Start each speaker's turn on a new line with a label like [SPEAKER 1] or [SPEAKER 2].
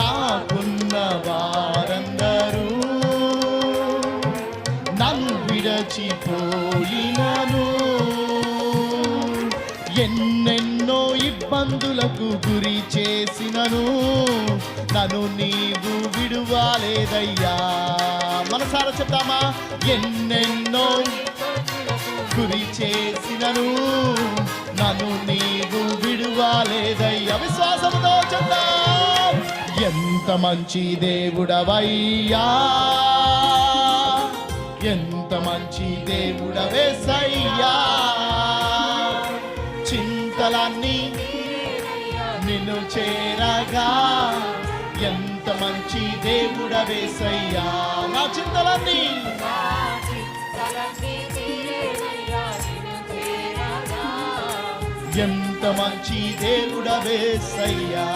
[SPEAKER 1] నాకున్న వారందరూ నన్ను విడచిపోయినను, ఎన్నెన్నో ఇబ్బందులకు గురి చేసినను నన్ను నీవు విడువలేదయ్యా. మనసారా చెప్తామా? ఎన్నెన్నో గురి చేసినను నన్ను నీవు విడువలేదయ్యా. విశ్వాసముతో చెప్తాం. ఎంత మంచి దేవుడవయ్యా, ఎంత మంచి దేవుడవేసయ్యా. చింతలన్నీ నిన్ను చేరగా ఎంత మంచి దేవుడవేసయ్యా. నా చింతలన్నీ ఎంత మంచి దేవుడవేసయ్యా.